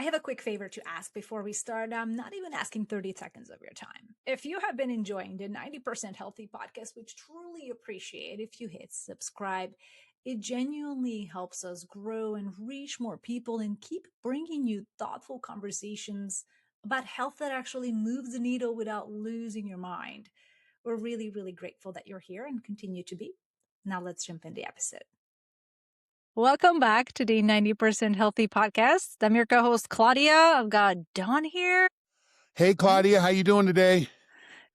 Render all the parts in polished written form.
I have a quick favor to ask before we start. I'm not even asking 30 seconds of your time. If you have been enjoying the 90% Healthy podcast, which truly appreciate if you hit subscribe, it genuinely helps us grow and reach more people and keep bringing you thoughtful conversations about health that actually moves the needle without losing your mind. We're really, really grateful that you're here and continue to be. Now let's jump in the episode. Welcome back to the 90% Healthy podcast. I'm your co-host, Klaudia. I've got Dawn here. Hey, Klaudia, how you doing today?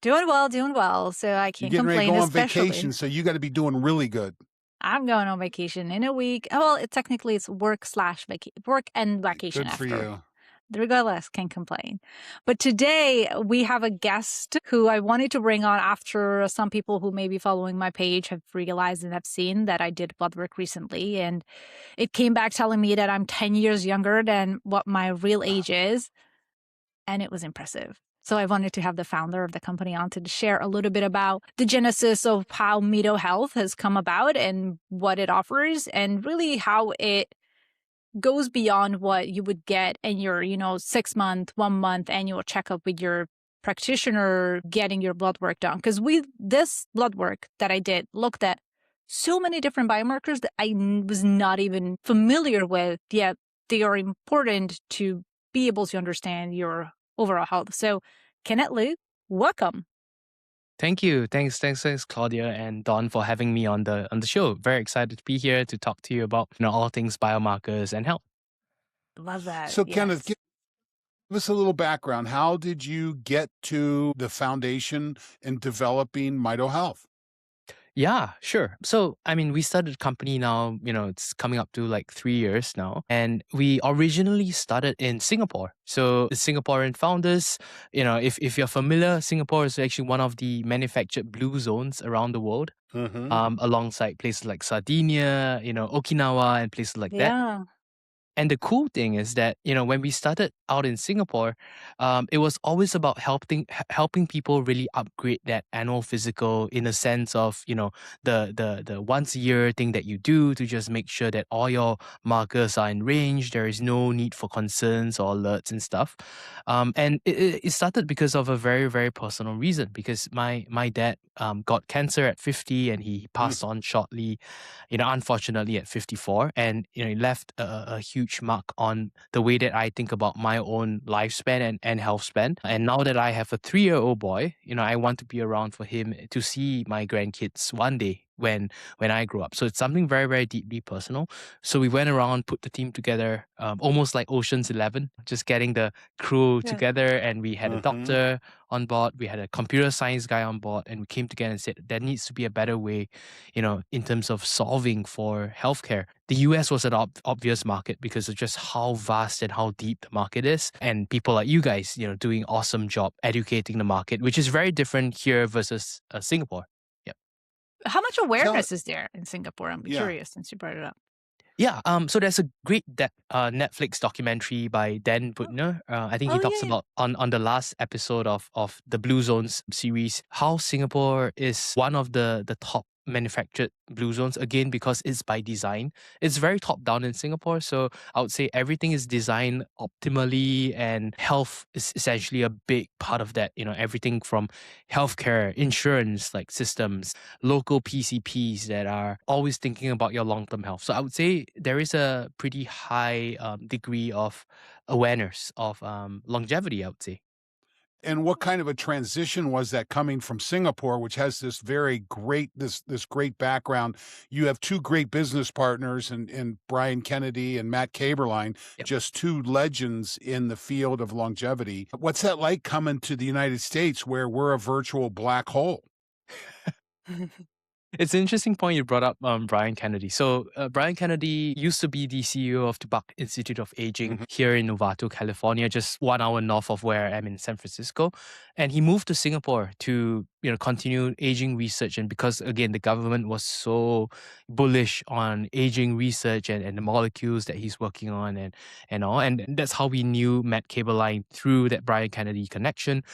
Doing well. So I You're can't getting ready to complain, go on especially. vacation, so you got to be doing really good. I'm going on vacation in a week. Well, it's work and vacation Good for after. you. Regardless, can't complain. But today we have a guest who I wanted to bring on after some people who may be following my page have realized and have seen that I did blood work recently. And it came back telling me that I'm 10 years younger than what my real age is. And it was impressive. So I wanted to have the founder of the company on to share a little bit about the genesis of how Mito Health has come about and what it offers and really how it goes beyond what you would get in your, 6-month, 1-month annual checkup with your practitioner getting your blood work done. Because this blood work that I did looked at so many different biomarkers that I was not even familiar with, yet they are important to be able to understand your overall health. So, Kenneth Lou, welcome. Thank you. Thanks, Klaudia and Dawn for having me on the show. Very excited to be here to talk to you about all things biomarkers and health. Love that. So, yes. Kenneth, give us a little background. How did you get to the foundation in developing Mito Health? Yeah, sure. So, we started a company now, it's coming up to like 3 years now. And we originally started in Singapore. So the Singaporean founders, if you're familiar, Singapore is actually one of the manufactured blue zones around the world, alongside places like Sardinia, Okinawa and places like that. Yeah. And the cool thing is that, when we started out in Singapore, it was always about helping people really upgrade that annual physical in a sense of, the once a year thing that you do to just make sure that all your markers are in range. There is no need for concerns or alerts and stuff. And it started because of a very, very personal reason, because my dad got cancer at 50 and he passed on shortly, unfortunately at 54. And, he left a huge mark on the way that I think about my own lifespan and health span. And now that I have a 3-year-old boy, I want to be around for him to see my grandkids one day when I grow up. So it's something very, very deeply personal. So we went around, put the team together, almost like Ocean's 11, just getting the crew together. And we had a doctor on board, we had a computer science guy on board, and we came together and said there needs to be a better way, in terms of solving for healthcare. The US was an obvious market because of just how vast and how deep the market is. And people like you guys, doing awesome job educating the market, which is very different here versus Singapore. How much awareness is there in Singapore? I'm curious since you brought it up. Yeah, so there's a great Netflix documentary by Dan Buettner. I think he talks about on the last episode of the Blue Zones series, how Singapore is one of the top manufactured blue zones, again, because it's by design. It's very top down in Singapore. So I would say everything is designed optimally, and health is essentially a big part of that. Everything from healthcare, insurance, like systems, local PCPs that are always thinking about your long-term health. So I would say there is a pretty high degree of awareness of longevity, I would say. And what kind of a transition was that coming from Singapore, which has this very great, this great background? You have two great business partners in Brian Kennedy and Matt Kaberline, just two legends in the field of longevity. What's that like coming to the United States where we're a virtual black hole? It's an interesting point you brought up, Brian Kennedy. So Brian Kennedy used to be the CEO of the Buck Institute of Aging here in Novato, California, just 1 hour north of where I am in San Francisco. And he moved to Singapore to continue aging research. And because, again, the government was so bullish on aging research and the molecules that he's working on and all. And that's how we knew Matt Kaberline through that Brian Kennedy connection.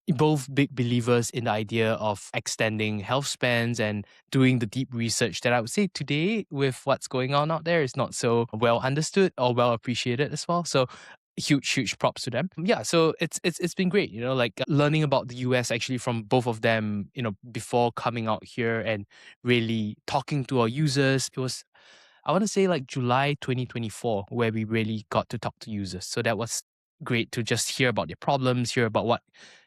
Both big believers in the idea of extending health spans and doing the deep research that I would say today with what's going on out there is not so well understood or well appreciated as well. So huge props to them. Yeah, so it's been great, like learning about the US actually from both of them, before coming out here and really talking to our users. It was, I want to say, like July 2024 where we really got to talk to users. So that was great to just hear about their problems, hear about what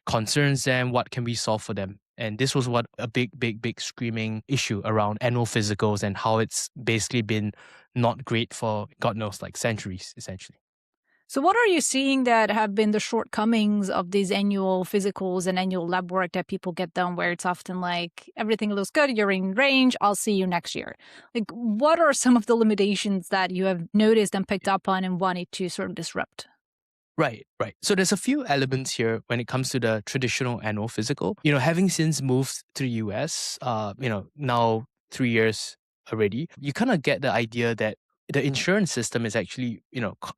concerns them, what can we solve for them. And this was what a big screaming issue around annual physicals and how it's basically been not great for God knows, like centuries essentially. So, what are you seeing that have been the shortcomings of these annual physicals and annual lab work that people get done, where it's often like, everything looks good, you're in range, I'll see you next year? Like, what are some of the limitations that you have noticed and picked up on and wanted to sort of disrupt? Right. So there's a few elements here when it comes to the traditional annual physical. Having since moved to the US, now 3 years already, you kind of get the idea that the insurance system is actually,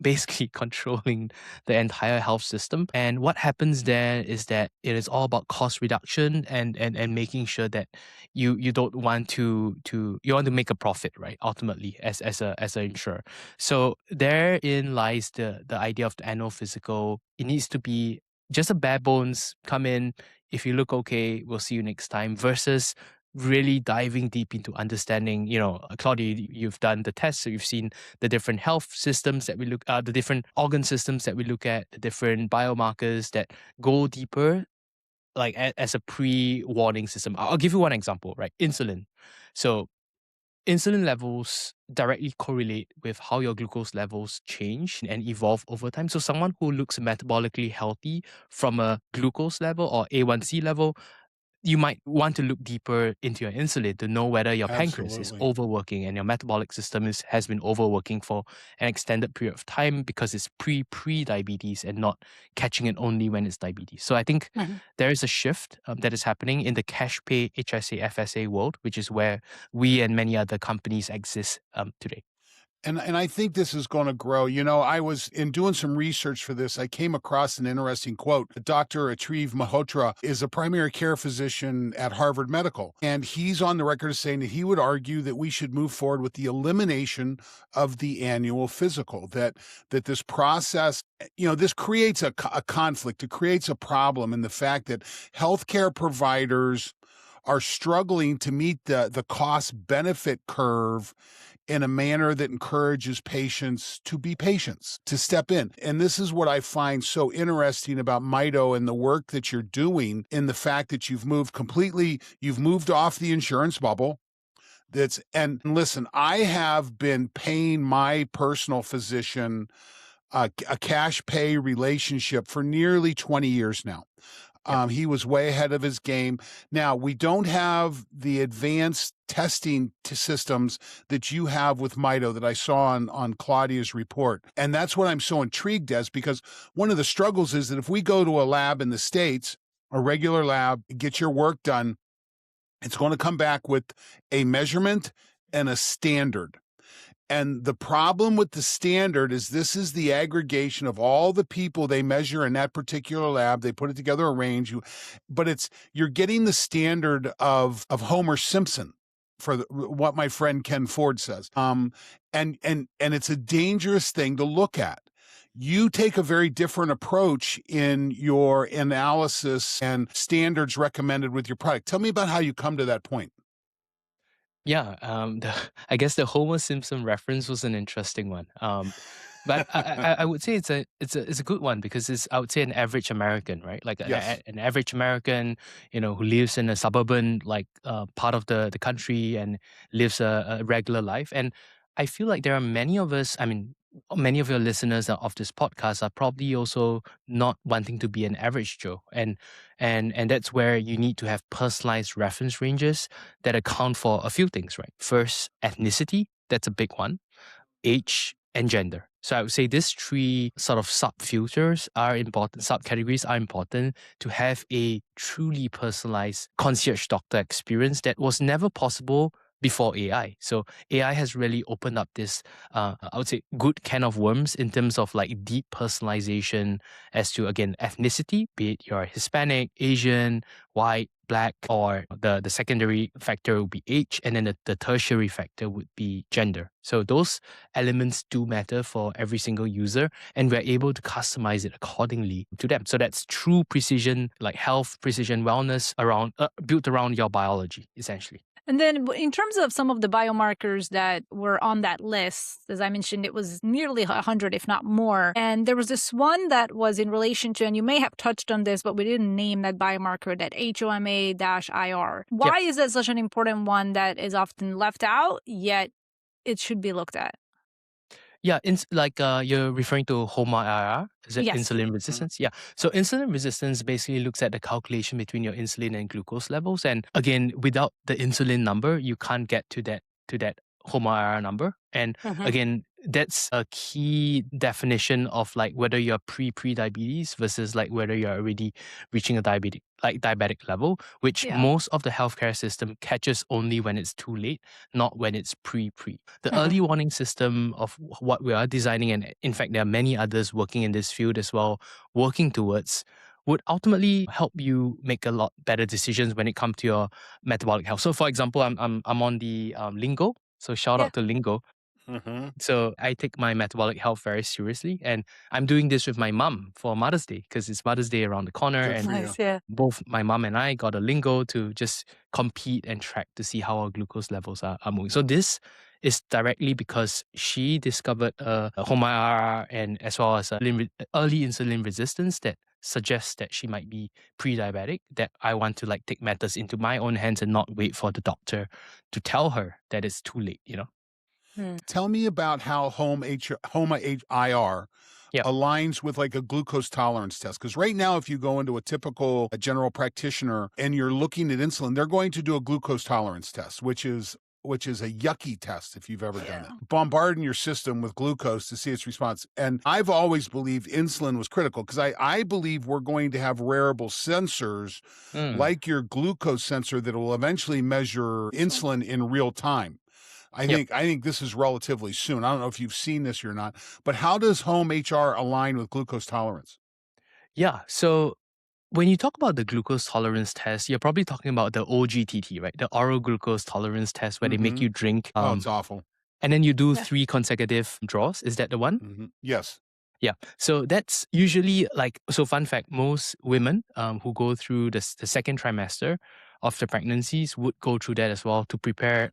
basically controlling the entire health system. And what happens there is that it is all about cost reduction and making sure that you don't want to you want to make a profit, right? Ultimately, as an insurer. So therein lies the idea of the annual physical. It needs to be just a bare bones, come in, if you look okay, we'll see you next time, versus really diving deep into understanding, Claudia, you've done the tests, so you've seen the different health systems that we look at, the different organ systems that we look at, the different biomarkers that go deeper, like as a pre-warning system. I'll give you one example, right? Insulin. So insulin levels directly correlate with how your glucose levels change and evolve over time. So someone who looks metabolically healthy from a glucose level or A1C level, you might want to look deeper into your insulin to know whether your pancreas is Absolutely. overworking and your metabolic system has been overworking for an extended period of time because it's pre-diabetes and not catching it only when it's diabetes. So I think there is a shift that is happening in the cash pay HSA FSA world, which is where we and many other companies exist today. And I think this is going to grow. I was in doing some research for this. I came across an interesting quote. Dr. Atriv Malhotra is a primary care physician at Harvard Medical, and he's on the record as saying that he would argue that we should move forward with the elimination of the annual physical. That this process, this creates a conflict. It creates a problem in the fact that healthcare providers are struggling to meet the cost benefit curve in a manner that encourages patients to be patients, to step in. And this is what I find so interesting about Mito and the work that you're doing, in the fact that you've moved off the insurance bubble. And listen, I have been paying my personal physician a cash pay relationship for nearly 20 years now. He was way ahead of his game. Now, we don't have the advanced testing systems that you have with Mito that I saw on Klaudia's report. And that's what I'm so intrigued as, because one of the struggles is that if we go to a lab in the States, a regular lab, get your work done, it's going to come back with a measurement and a standard. And the problem with the standard is this is the aggregation of all the people they measure in that particular lab. They put it together, a range, but you're getting the standard of Homer Simpson, for what my friend Ken Ford says. And it's a dangerous thing to look at. You take a very different approach in your analysis and standards recommended with your product. Tell me about how you come to that point. Yeah, I guess the Homer Simpson reference was an interesting one. But I would say it's a good one, because I would say an average American, right? Like Yes. an average American, who lives in a suburban part of the country and lives a regular life. And I feel like there are many of us. I mean, many of your listeners of this podcast are probably also not wanting to be an average Joe, and that's where you need to have personalized reference ranges that account for a few things, right? First, ethnicity, that's a big one, age, and gender. So I would say these three sort of subfilters are important, subcategories are important to have a truly personalized concierge doctor experience that was never possible before AI. So AI has really opened up this, I would say, good can of worms in terms of like deep personalization as to, again, ethnicity, be it you're Hispanic, Asian, white, black, or the secondary factor would be age, and then the tertiary factor would be gender. So those elements do matter for every single user, and we're able to customize it accordingly to them. So that's true precision, like health, precision wellness around built around your biology, essentially. And then in terms of some of the biomarkers that were on that list, as I mentioned, it was nearly 100, if not more. And there was this one that was in relation to, and you may have touched on this, but we didn't name that biomarker, that HOMA-IR. Why is that such an important one that is often left out, yet it should be looked at? Yeah, you're referring to HOMA-IR, is it Yes. insulin resistance? Yeah. So insulin resistance basically looks at the calculation between your insulin and glucose levels. And again, without the insulin number, you can't get to that HOMA-IR number. And again, that's a key definition of like whether you're pre-diabetes versus like whether you're already reaching a diabetic level, which most of the healthcare system catches only when it's too late, not when it's pre. The early warning system of what we are designing, and in fact there are many others working in this field as well, working towards, would ultimately help you make a lot better decisions when it comes to your metabolic health. So for example, I'm on the Lingo. So shout out to Lingo. So I take my metabolic health very seriously, and I'm doing this with my mom for Mother's Day because it's Mother's Day around the corner. And both my mom and I got a Lingo to just compete and track to see how our glucose levels are moving. So this is directly because she discovered a HOMA-IR and as well as early insulin resistance that suggests that she might be pre-diabetic, that I want to like take matters into my own hands and not wait for the doctor to tell her that it's too late, you know? Tell me about how HOMA-IR aligns with like a glucose tolerance test. Because right now, if you go into a typical general practitioner and you're looking at insulin, they're going to do a glucose tolerance test, which is a yucky test if you've ever done it. Bombarding your system with glucose to see its response. And I've always believed insulin was critical because I believe we're going to have wearable sensors like your glucose sensor that will eventually measure insulin in real time. I think this is relatively soon. I don't know if you've seen this or not, but how does HOMA-IR align with glucose tolerance? Yeah. So when you talk about the glucose tolerance test, you're probably talking about the OGTT, right? The oral glucose tolerance test where they make you drink. Oh, it's awful. And then you do 3 consecutive draws. Is that the one? Yes. Yeah. So that's usually like, so fun fact, most women who go through the second trimester of the pregnancies would go through that as well to prepare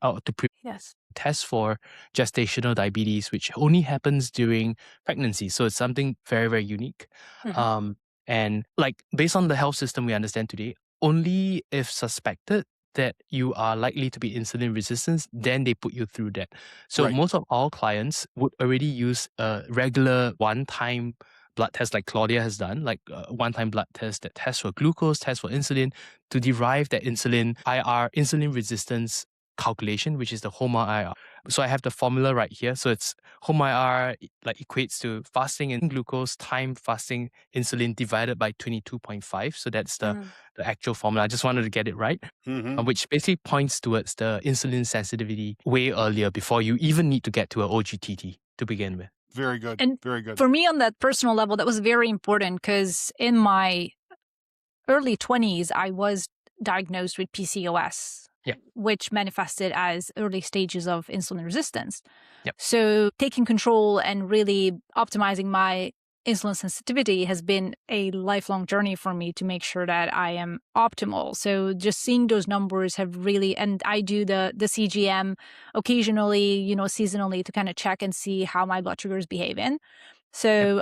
test for gestational diabetes, which only happens during pregnancy. So it's something very, very unique. And like based on the health system we understand today, only if suspected that you are likely to be insulin resistant, then they put you through that. So most of our clients would already use a regular one-time blood test like Klaudia has done, like a one-time blood test that tests for glucose, tests for insulin, to derive that insulin resistance calculation, which is the HOMA-IR. So I have the formula right here. So it's HOMA-IR like equates to fasting and glucose time fasting insulin divided by 22.5. So that's the actual formula. I just wanted to get it right, which basically points towards the insulin sensitivity way earlier before you even need to get to an OGTT to begin with. Very good. And very good. For me on that personal level, that was very important because in my early 20s, I was diagnosed with PCOS, which manifested as early stages of insulin resistance. So taking control and really optimizing my insulin sensitivity has been a lifelong journey for me to make sure that I am optimal. So just seeing those numbers have really, and I do the CGM occasionally, seasonally to kind of check and see how my blood sugar is behaving. So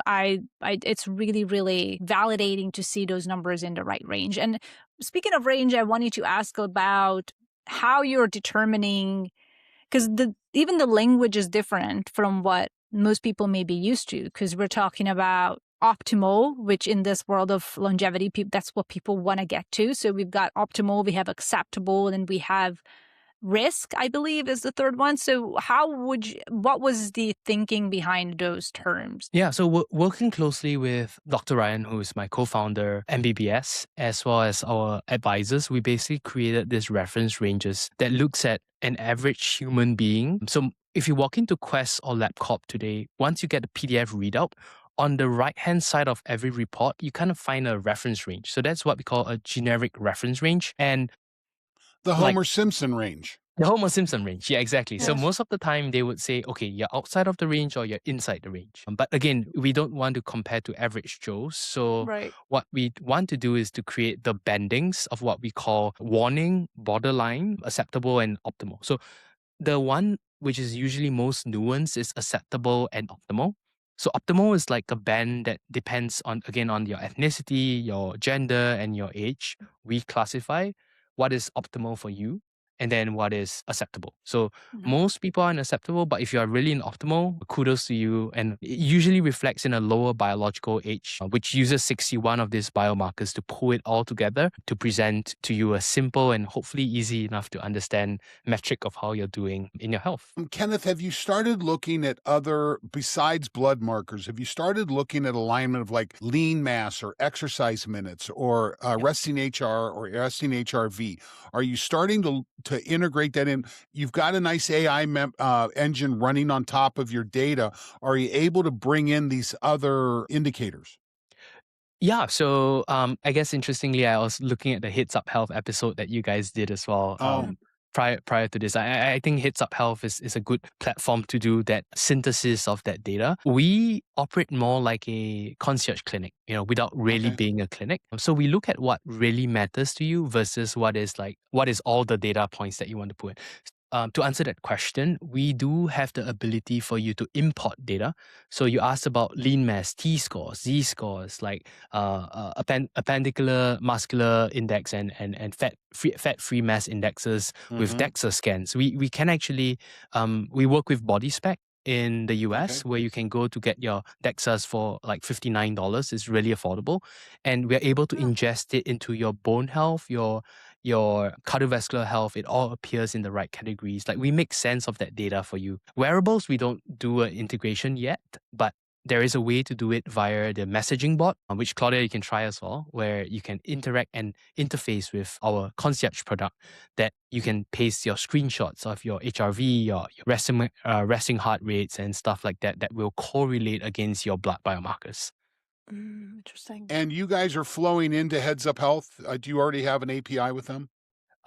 it's really, really validating to see those numbers in the right range. And speaking of range, I wanted to ask about how you're determining, because even the language is different from what most people may be used to, because we're talking about optimal, which in this world of longevity, that's what people want to get to. So we've got optimal, we have acceptable, and we have risk, I believe, is the third one. So what was the thinking behind those terms? Yeah, so working closely with Dr. Ryan, who is my co-founder, MBBS, as well as our advisors, we basically created these reference ranges that looks at an average human being. So if you walk into Quest or LabCorp today, once you get the PDF readout, on the right-hand side of every report, you kind of find a reference range. So that's what we call a generic reference range. And The like Homer Simpson range. the Homer Simpson range. Yeah, exactly. So Yes. most of the time they would say, okay, you're outside of the range or you're inside the range. But again, we don't want to compare to average Joes. So Right. what we want to do is to create the bandings of what we call warning, borderline, acceptable, and optimal. So the one which is usually most nuanced is acceptable and optimal. So optimal is like a band that depends on, again, on your ethnicity, your gender, and your age. We classify what is optimal for you and then what is acceptable. So Mhm. most people are unacceptable, but if you are really in optimal, kudos to you. And it usually reflects in a lower biological age, which uses 61 of these biomarkers to pull it all together to present to you a simple and hopefully easy enough to understand metric of how you're doing in your health. Kenneth, have you started looking at other, besides blood markers, have you started looking at alignment of like lean mass or exercise minutes or resting HR or resting HRV? Are you starting to integrate that in? You've got a nice AI engine running on top of your data. Are you able to bring in these other indicators? Yeah, so I guess interestingly, I was looking at the Hits Up Health episode that you guys did as well. Oh, Prior to this, I think Hits Up Health is a good platform to do that synthesis of that data. We operate more like a concierge clinic, without really okay. being a clinic. So we look at what really matters to you versus what is all the data points that you want to put. To answer that question, we do have the ability for you to import data. So you asked about lean mass, T scores, Z scores, like appendicular muscular index and fat free mass indexes with Mm-hmm. DEXA scans. We can actually we work with BodySpec in the US, Okay. where you can go to get your DEXAs for like $59. It's really affordable. And we're able to ingest it into your bone health, your cardiovascular health. It all appears in the right categories. Like we make sense of that data for you. Wearables, we don't do an integration yet, but there is a way to do it via the messaging bot, which Klaudia you can try as well, where you can interact and interface with our concierge product that you can paste your screenshots of your HRV, your resting heart rates and stuff like that that will correlate against your blood biomarkers. Interesting. And you guys are flowing into Heads Up Health. Do you already have an API with them?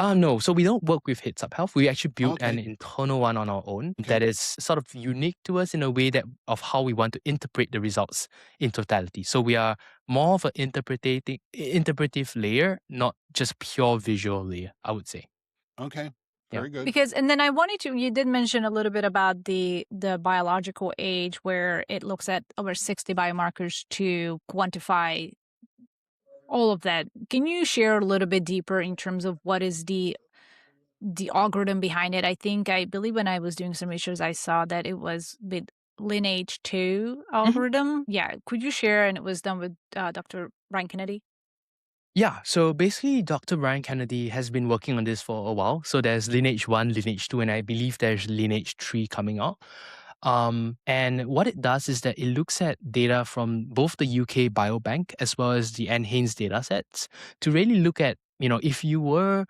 No, so we don't work with Hits Up Health. We actually built an Okay. internal one on our own Okay. that is sort of unique to us in a way that of how we want to interpret the results in totality. So we are more of an interpretive layer, not just pure visual layer, I would say. Okay. Yeah. Very good. Because, and then you did mention a little bit about the biological age where it looks at over 60 biomarkers to quantify all of that. Can you share a little bit deeper in terms of what is the algorithm behind it? I believe when I was doing some research, I saw that it was with Lineage 2 algorithm. Yeah. Could you share? And it was done with Dr. Ryan Kennedy. Yeah, so basically, Dr. Brian Kennedy has been working on this for a while. So there's Lineage 1, Lineage 2, and I believe there's Lineage 3 coming out. And what it does is that it looks at data from both the UK Biobank as well as the NHANES data sets to really look at, if you were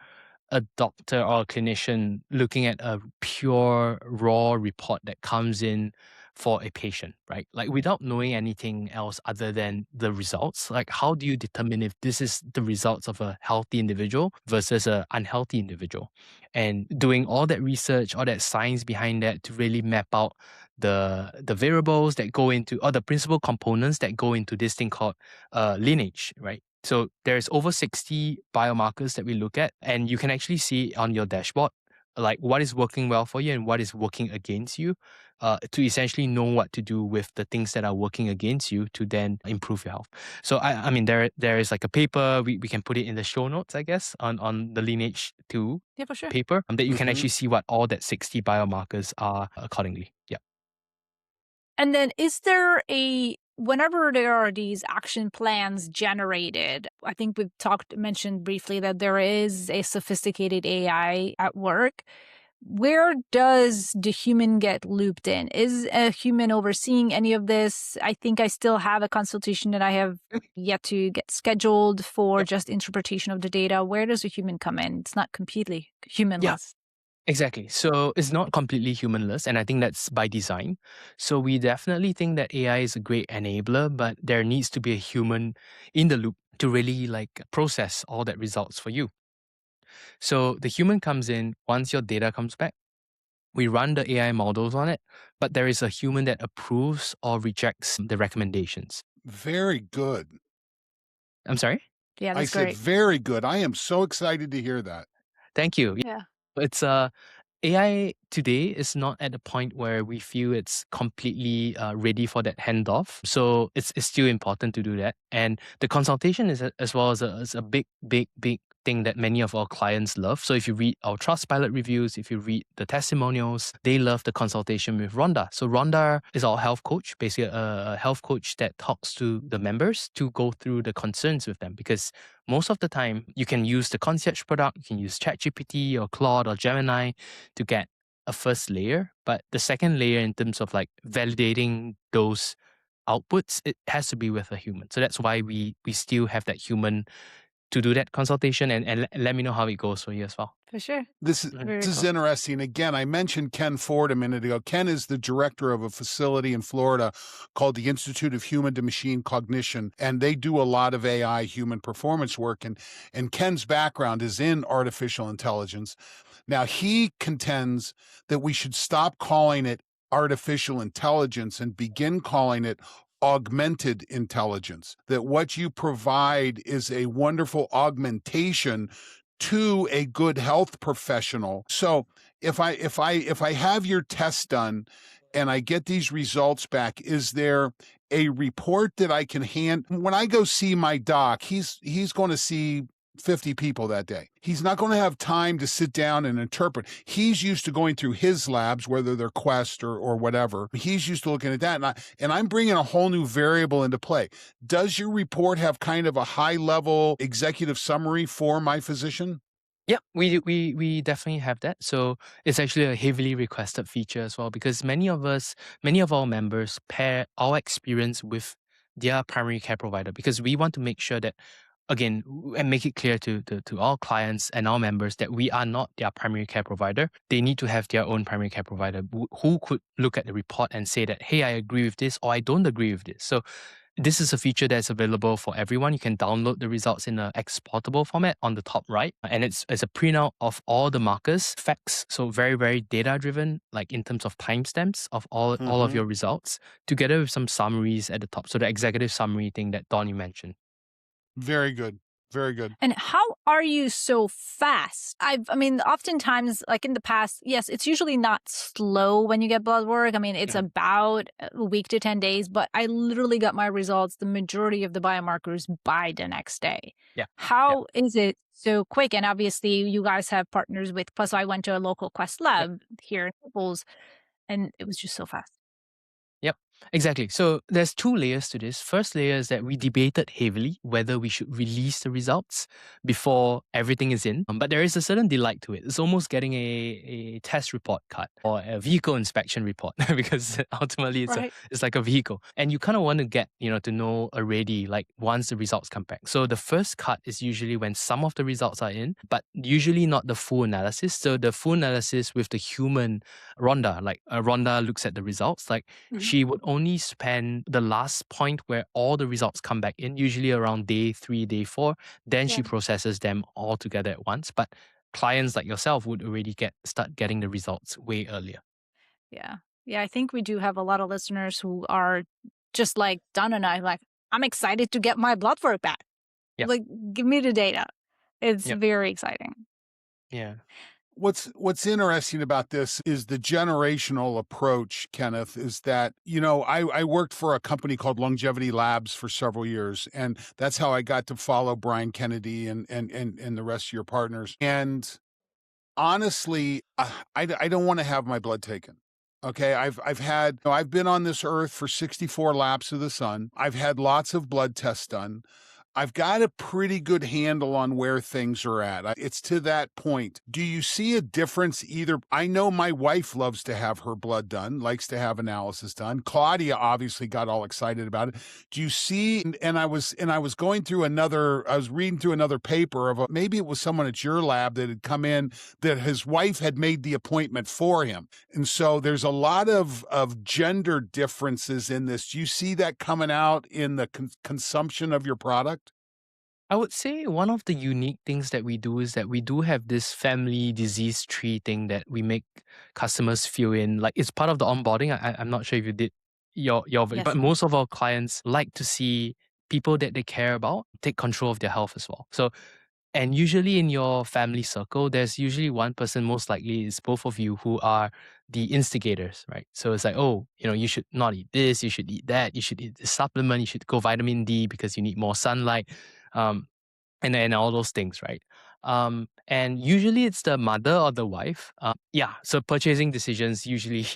a doctor or a clinician looking at a pure raw report that comes in for a patient, right? Like without knowing anything else other than the results, like how do you determine if this is the results of a healthy individual versus an unhealthy individual? And doing all that research, all that science behind that to really map out the variables that go into, or the principal components that go into this thing called lineage, right? So there's over 60 biomarkers that we look at, and you can actually see on your dashboard, like what is working well for you and what is working against you, to essentially know what to do with the things that are working against you to then improve your health. So I mean, there is like a paper, we can put it in the show notes, I guess, on the Lineage 2 Yeah, for sure. paper, that you can Mhm. actually see what all that 60 biomarkers are accordingly. Yeah. And then whenever there are these action plans generated, I think we've mentioned briefly that there is a sophisticated AI at work. Where does the human get looped in? Is a human overseeing any of this? I think I still have a consultation that I have yet to get scheduled for Yep. just interpretation of the data. Where does a human come in? It's not completely Yeah. humanless. Exactly. So it's not completely humanless, and I think that's by design. So we definitely think that AI is a great enabler, but there needs to be a human in the loop to really like process all that results for you. So the human comes in once your data comes back. We run the AI models on it, but there is a human that approves or rejects the recommendations. Very good. I'm sorry? Yeah, I that's said great. very good. I am so excited to hear that. Thank you. Yeah. It's AI today is not at the point where we feel it's completely ready for that handoff. So it's still important to do that. And the consultation is as well as a big, big, big thing that many of our clients love. So if you read our Trustpilot reviews, if you read the testimonials, they love the consultation with Rhonda. So Rhonda is our health coach, basically a health coach that talks to the members to go through the concerns with them, because most of the time you can use the concierge product, you can use ChatGPT or Claude or Gemini to get a first layer, but the second layer in terms of like validating those outputs, it has to be with a human. So that's why we still have that human to do that consultation, and let me know how it goes for you as well. For sure. This Very is cool. interesting. Again, I mentioned Ken Ford a minute ago. Ken is the director of a facility in Florida called the Institute of Human to Machine Cognition, and they do a lot of AI human performance work. And Ken's background is in artificial intelligence. Now, he contends that we should stop calling it artificial intelligence and begin calling it augmented intelligence, that what you provide is a wonderful augmentation to a good health professional. So if I have your test done and I get these results back, is there a report that I can hand when I go see my doc? He's going to see 50 people that day. He's not going to have time to sit down and interpret. He's used to going through his labs, whether they're Quest or whatever. He's used to looking at that. And I'm bringing a whole new variable into play. Does your report have kind of a high level executive summary for my physician? Yeah, we definitely have that. So it's actually a heavily requested feature as well, because many of our members pair our experience with their primary care provider, because we want to make sure that, again, and make it clear to our clients and our members that we are not their primary care provider. They need to have their own primary care provider who could look at the report and say that, hey, I agree with this or I don't agree with this. So this is a feature that's available for everyone. You can download the results in an exportable format on the top right. And it's a printout of all the markers, facts. So very, very data driven, like in terms of timestamps of all of your results, together with some summaries at the top. So the executive summary thing that Donnie mentioned. Very good. Very good. And how are you so fast? I mean, oftentimes, like in the past, yes, it's usually not slow when you get blood work. I mean, it's about a week to 10 days, but I literally got my results, the majority of the biomarkers, by the next day. Yeah. How is it so quick? And obviously, you guys have partners with, plus I went to a local Quest lab here in Naples, and it was just so fast. Yep, exactly. So there's two layers to this. First layer is that we debated heavily whether we should release the results before everything is in. But there is a certain delight to it. It's almost getting a test report card or a vehicle inspection report because ultimately it's like a vehicle. And you kind of want to get, to know already, like once the results come back. So the first cut is usually when some of the results are in, but usually not the full analysis. So the full analysis with the human Rhonda, like Rhonda looks at the results, like she would only spend the last point where all the results come back in, usually around day 3, day 4. Then she processes them all together at once. But clients like yourself would already start getting the results way earlier. Yeah. Yeah, I think we do have a lot of listeners who are just like Don and I, like, I'm excited to get my blood work back. Yep. Like, give me the data. It's Yep. very exciting. Yeah. What's interesting about this is the generational approach, Kenneth, is that, I worked for a company called Longevity Labs for several years, and that's how I got to follow Brian Kennedy and the rest of your partners. And honestly, I don't want to have my blood taken. Okay, I've been on this earth for 64 laps of the sun. I've had lots of blood tests done. I've got a pretty good handle on where things are at. It's to that point. Do you see a difference either? I know my wife loves to have her blood done, likes to have analysis done. Klaudia obviously got all excited about it. Do you see? And I was going through I was reading through another paper of maybe it was someone at your lab that had come in that his wife had made the appointment for him. And so there's a lot of gender differences in this. Do you see that coming out in the consumption of your product? I would say one of the unique things that we do is that we do have this family disease tree thing that we make customers fill in. Like it's part of the onboarding. I'm not sure if you did Yes. but most of our clients like to see people that they care about take control of their health as well. So, and usually in your family circle, there's usually one person, most likely is both of you, who are the instigators, right? So it's like, oh, you should not eat this, you should eat that, you should eat this supplement, you should go vitamin D because you need more sunlight. Um, and all those things, right? And usually it's the mother or the wife. Yeah, so purchasing decisions usually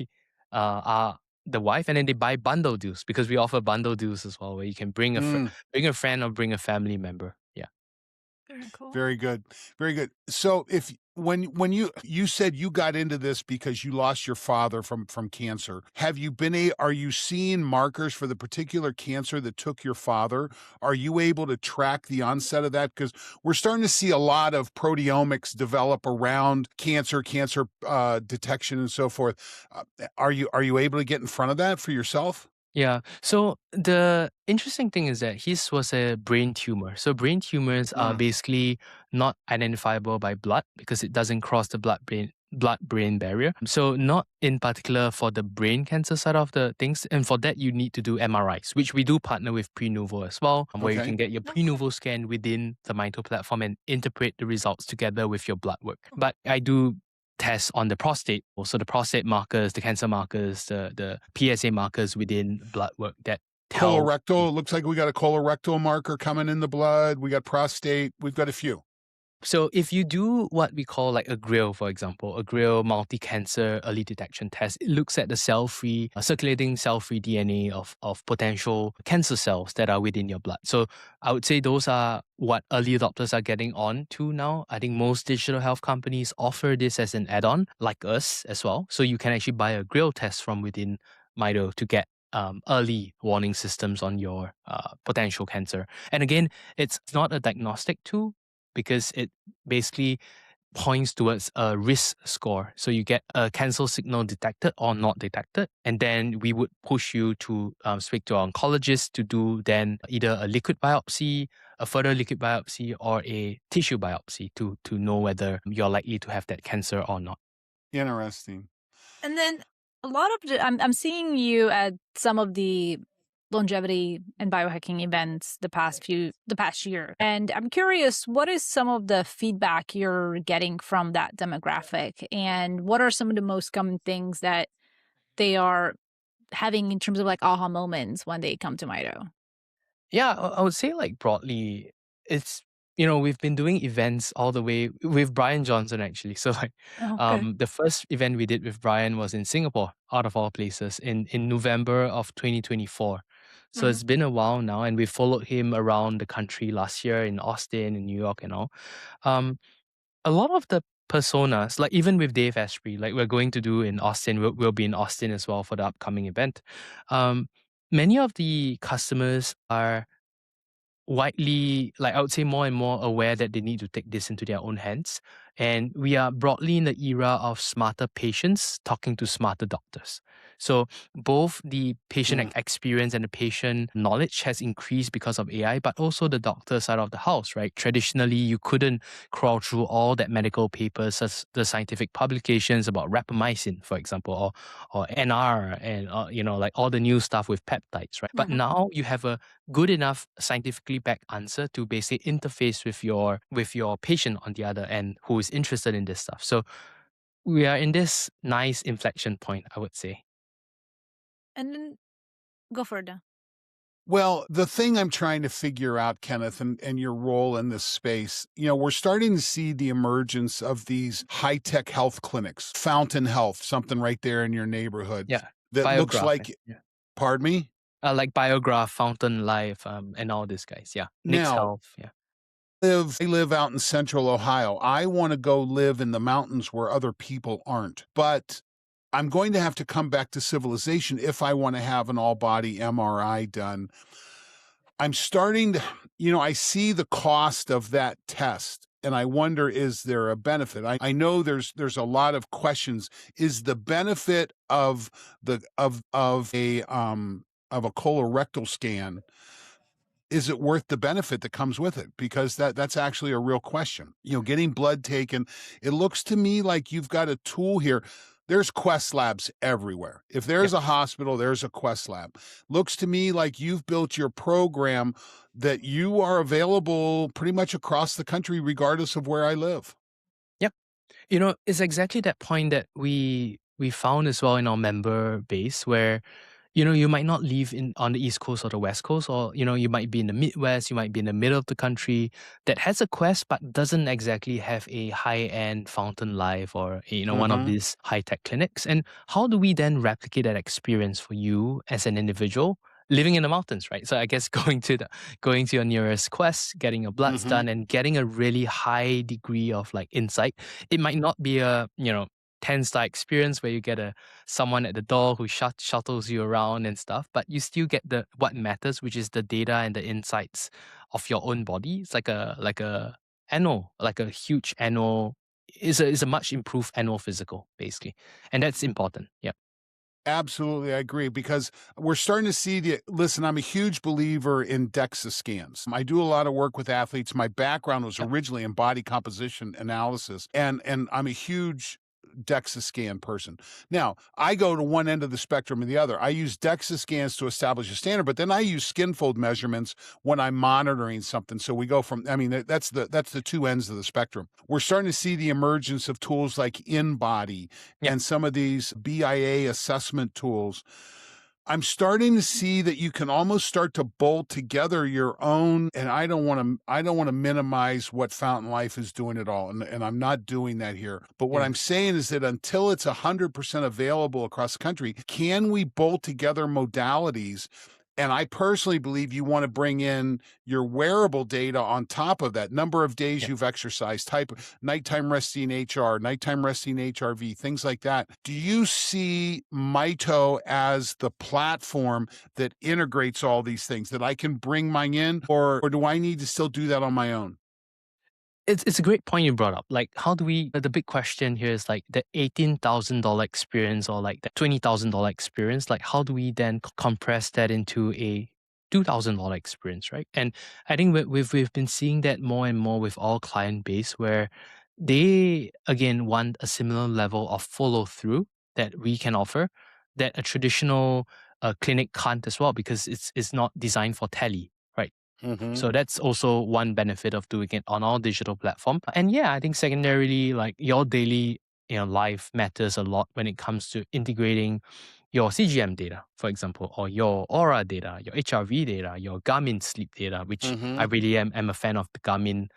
are the wife, and then they buy bundle deals because we offer bundle deals as well, where you can bring bring a friend or bring a family member. Yeah. Very cool. Very good. Very good. So if when you said you got into this because you lost your father from cancer, are you seeing markers for the particular cancer that took your father? Are you able to track the onset of that? Because we're starting to see a lot of proteomics develop around cancer detection and so forth. Are you able to get in front of that for yourself? Yeah. So the interesting thing is that his was a brain tumor. So brain tumors are basically not identifiable by blood because it doesn't cross the blood-brain barrier. So not in particular for the brain cancer side of the things. And for that, you need to do MRIs, which we do partner with Prenuvo as well, where you Okay. can get your Prenuvo scan within the Mito platform and interpret the results together with your blood work. But I do tests on the prostate, also the prostate markers, the cancer markers, the PSA markers within blood work that tell. Colorectal. It looks like we got a colorectal marker coming in the blood. We got prostate. We've got a few. So if you do what we call like a GRIL, for example, a GRIL multi-cancer early detection test, it looks at the circulating cell-free DNA of potential cancer cells that are within your blood. So I would say those are what early adopters are getting on to now. I think most digital health companies offer this as an add-on, like us as well. So you can actually buy a GRIL test from within Mito to get early warning systems on your potential cancer. And again, it's not a diagnostic tool, because it basically points towards a risk score. So you get a cancer signal detected or not detected, and then we would push you to speak to our oncologist to do then either a liquid biopsy, a further liquid biopsy, or a tissue biopsy to know whether you're likely to have that cancer or not. Interesting. And then a lot of I'm seeing you at some of the longevity and biohacking events the past year. And I'm curious, what is some of the feedback you're getting from that demographic? And what are some of the most common things that they are having in terms of like aha moments when they come to Mito? Yeah, I would say like broadly, it's we've been doing events all the way with Brian Johnson actually. So like Okay. the first event we did with Brian was in Singapore, out of all places, in November of 2024. So it's been a while now, and we followed him around the country last year in Austin, in New York and all. Um, a lot of the personas, like even with Dave Asprey, like we're going to do in Austin, we'll be in Austin as well for the upcoming event. Many of the customers are widely, like I would say, more and more aware that they need to take this into their own hands. And we are broadly in the era of smarter patients talking to smarter doctors. So both the patient experience and the patient knowledge has increased because of AI, but also the doctor side of the house, right? Traditionally, you couldn't crawl through all that medical papers, such the scientific publications about rapamycin, for example, or NR, and like all the new stuff with peptides, right? But now you have a good enough scientifically backed answer to basically interface with your patient on the other end who is interested in this stuff. So we are in this nice inflection point, I would say. And then go further. Well, the thing I'm trying to figure out, Kenneth, and your role in this space, we're starting to see the emergence of these high-tech health clinics, Fountain Health, something right there in your neighborhood Yeah. that looks Biographic. like, Yeah. pardon me? Like Biograph, Fountain Life, and all these guys. Yeah. Nick's Now, Health. Yeah. I live out in central Ohio. I want to go live in the mountains where other people aren't. But I'm going to have to come back to civilization if I want to have an all body MRI done. I'm starting to, I see the cost of that test. And I wonder, is there a benefit? I know there's a lot of questions. Is the benefit of a colorectal scan, is it worth the benefit that comes with it? Because that's actually a real question. Getting blood taken, it looks to me like you've got a tool here. There's Quest labs everywhere. If there's Yep. a hospital, there's a Quest lab. Looks to me like you've built your program that you are available pretty much across the country, regardless of where I live. Yep. It's exactly that point that we found as well in our member base where you might not live on the East Coast or the West Coast, or you might be in the Midwest, you might be in the middle of the country that has a Quest but doesn't exactly have a high-end Fountain Life or one of Mm-hmm. these high-tech clinics. And how do we then replicate that experience for you as an individual living in the mountains, right? So I guess going to your nearest Quest, getting your bloods Mm-hmm. done, and getting a really high degree of like insight. It might not be a 10-star experience where you get someone at the door who shuttles you around and stuff, but you still get the what matters, which is the data and the insights of your own body. It's like a huge annual. Is a much improved annual physical basically, and that's important. Yeah. Absolutely, I agree, because we're starting to see listen, I'm a huge believer in DEXA scans. I do a lot of work with athletes. My background was Yep. originally in body composition analysis, and I'm a huge DEXA scan person. Now, I go to one end of the spectrum and the other. I use DEXA scans to establish a standard, but then I use skin fold measurements when I'm monitoring something. So we go from, that's the two ends of the spectrum. We're starting to see the emergence of tools like InBody Yep. and some of these BIA assessment tools. I'm starting to see that you can almost start to bolt together your own, and I don't want to minimize what Fountain Life is doing at all, and I'm not doing that here. But what Yeah. I'm saying is that until it's 100% available across the country, can we bolt together modalities? And I personally believe you want to bring in your wearable data on top of that. Number of days Yeah. you've exercised, type of nighttime resting HR, nighttime resting HRV, things like that. Do you see Mito as the platform that integrates all these things that I can bring mine in, or do I need to still do that on my own? It's a great point you brought up. Like, how do we? The big question here is like the $18,000 experience or like the $20,000 experience. Like, how do we then compress that into a $2,000 experience, right? And I think we've been seeing that more and more with our client base, where they again want a similar level of follow through that we can offer that a traditional clinic can't as well, because it's not designed for tele, right? Mm-hmm. So that's also one benefit of doing it on our digital platform. And yeah, I think secondarily, like your daily life matters a lot when it comes to integrating your CGM data, for example, or your Aura data, your HRV data, your Garmin sleep data, which I Mm-hmm. really am a fan of the Garmin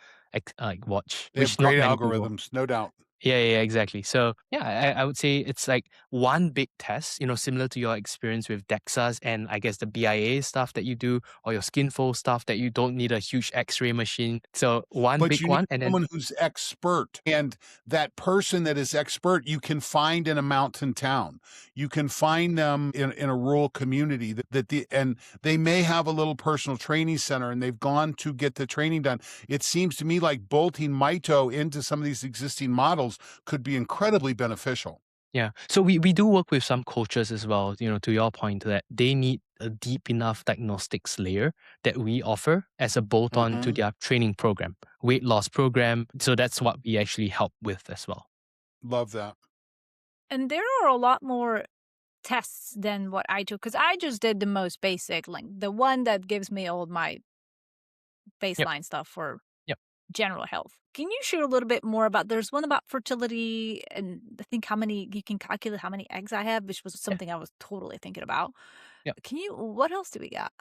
watch, They have which not great many people. algorithms, no doubt. Yeah, exactly. So yeah, I would say it's like one big test, similar to your experience with DEXAs and I guess the BIA stuff that you do or your skinfold stuff that you don't need a huge X-ray machine. So one But big you need one and then someone who's expert, and that person that is expert, you can find in a mountain town. You can find them in a rural community and they may have a little personal training center and they've gone to get the training done. It seems to me like bolting Mito into some of these existing models could be incredibly beneficial. yeah. So we do work with some coaches as well, to your point that they need a deep enough diagnostics layer that we offer as a bolt-on to Hmm. their training program, weight loss program. So that's what we actually help with as well. Love that. And there are a lot more tests than what I took, because I just did the most basic, like the one that gives me all my Yep. baseline stuff for Yep. general health. Can you share a little bit more about, there's one about fertility and I think how many, you can calculate how many eggs I have, which was Yeah. something I was totally thinking about. Yeah. What else do we got?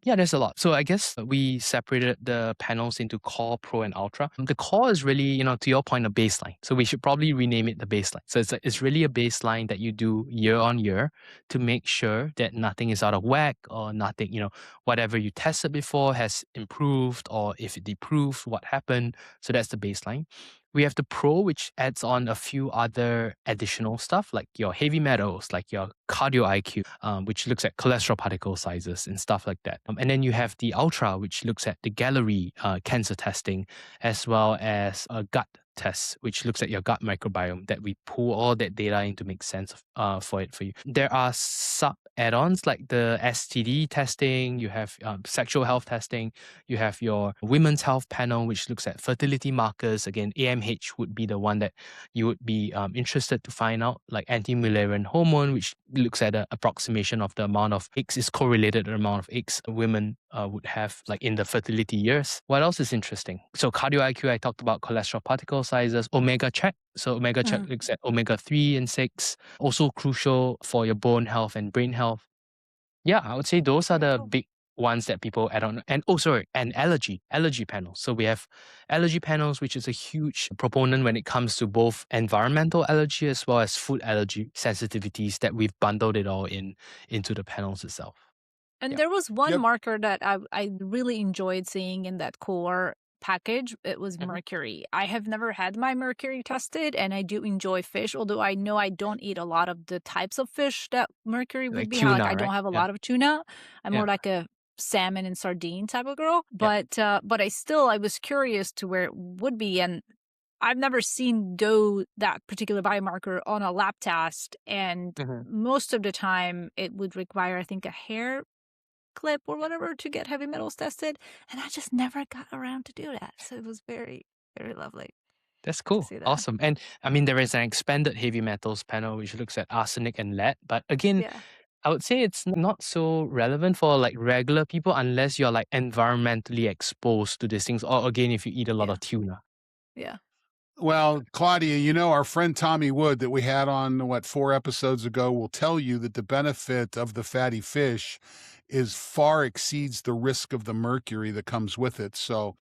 Yeah, there's a lot. So I guess we separated the panels into core, pro, and ultra. The core is really, to your point, a baseline. So we should probably rename it the baseline. So it's really a baseline that you do year on year to make sure that nothing is out of whack or nothing, whatever you tested before has improved, or if it improved, what happened. So that's the baseline. We have the pro, which adds on a few other additional stuff like your heavy metals, like your cardio IQ, which looks at cholesterol particle sizes and stuff like that. And then you have the ultra, which looks at the Galleri cancer testing, as well as a gut test, which looks at your gut microbiome, that we pull all that data in to make sense of, for you. There are sub add-ons like the STD testing, you have sexual health testing, you have your women's health panel, which looks at fertility markers. Again, AMH would be the one that you would be interested to find out, like anti-Mullerian hormone, which looks at an approximation of the amount of eggs is correlated to the amount of eggs women would have like in the fertility years. What else is interesting? So cardio IQ, I talked about cholesterol particle sizes, omega check. So omega check looks at omega 3 and 6, also crucial for your bone health and brain health. Yeah, I would say those are the big ones that people add on. And and allergy panels. So we have allergy panels, which is a huge proponent when it comes to both environmental allergy as well as food allergy sensitivities, that we've bundled it all into the panels itself. And Yep. there was one marker that I really enjoyed seeing in that core package. It was mercury. I have never had my mercury tested, and I do enjoy fish, although I know I don't eat a lot of the types of fish that mercury would Like be. tuna, I don't right? have a Yeah. lot of tuna. I'm more Yeah. like a salmon and sardine type of girl. But I was curious to where it would be, and I've never seen that particular biomarker on a lab test, and most of the time it would require, I think, a hair clip or whatever to get heavy metals tested, and I just never got around to do that. So it was very, very lovely. That's cool. See that. Awesome. And I mean, there is an expanded heavy metals panel which looks at arsenic and lead. But again, Yeah. I would say it's not so relevant for like regular people unless you're like environmentally exposed to these things. Or again, if you eat a lot of tuna. Yeah. Well, Klaudia, our friend Tommy Wood that we had on, 4 episodes ago, will tell you that the benefit of the fatty fish is far exceeds the risk of the mercury that comes with it. So